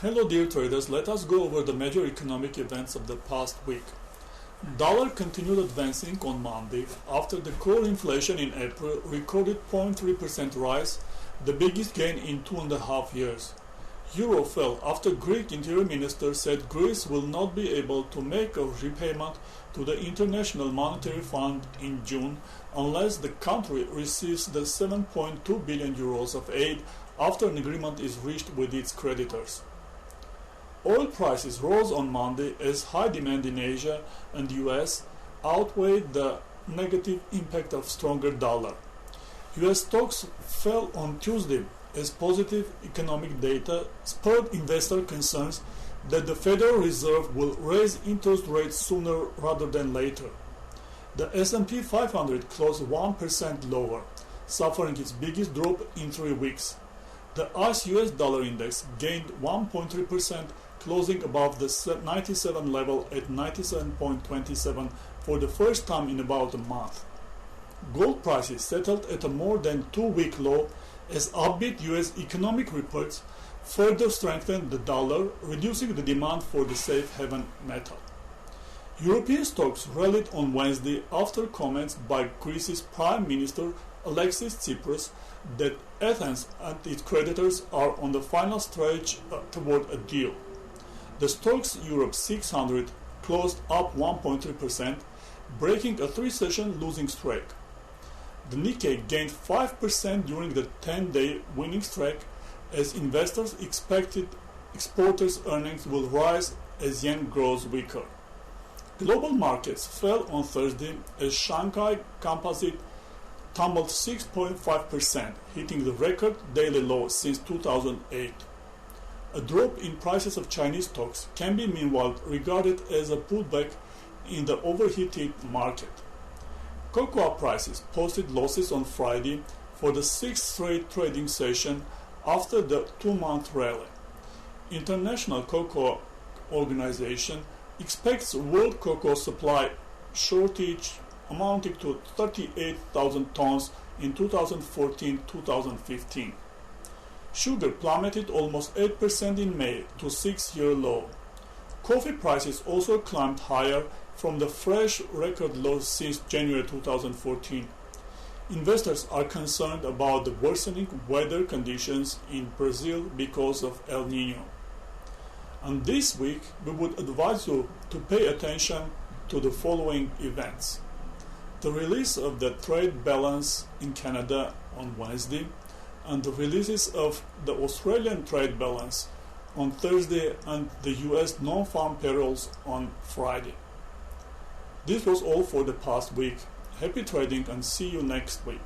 Hello dear traders, let us go over the major economic events of the past week. Dollar continued advancing on Monday after the core inflation in April recorded 0.3% rise, the biggest gain in 2.5 years. Euro fell after Greek Interior Minister said Greece will not be able to make a repayment to the International Monetary Fund in June unless the country receives the 7.2 billion euros of aid after an agreement is reached with its creditors. Oil prices rose on Monday as high demand in Asia and US outweighed the negative impact of stronger dollar. US stocks fell on Tuesday as positive economic data spurred investor concerns that the Federal Reserve will raise interest rates sooner rather than later. The S&P 500 closed 1% lower, suffering its biggest drop in 3 weeks. The ICE US dollar index gained 1.3%, closing above the 97 level at 97.27 for the first time in about a month. Gold prices settled at a more than 2-week low as upbeat US economic reports further strengthened the dollar, reducing the demand for the safe haven metal. European stocks rallied on Wednesday after comments by Greece's Prime Minister Alexis Tsipras that Athens and its creditors are on the final stretch toward a deal. The Stoxx Europe 600 closed up 1.3%, breaking a 3-session losing streak. The Nikkei gained 5% during the 10-day winning streak as investors expected exporters' earnings will rise as yen grows weaker. Global markets fell on Thursday as Shanghai Composite tumbled 6.5%, hitting the record daily low since 2008. A drop in prices of Chinese stocks can be meanwhile regarded as a pullback in the overheated market. Cocoa prices posted losses on Friday for the 6th straight trading session after the 2-month rally. International Cocoa Organization expects world cocoa supply shortage amounting to 38,000 tons in 2014-2015. Sugar plummeted almost 8% in May to 6-year low. Coffee prices also climbed higher from the fresh record lows since January 2014. Investors are concerned about the worsening weather conditions in Brazil because of El Niño. And this week, we would advise you to pay attention to the following events: the release of the trade balance in Canada on Wednesday, and the releases of the Australian trade balance on Thursday and the US non-farm payrolls on Friday. This was all for the past week. Happy trading and see you next week.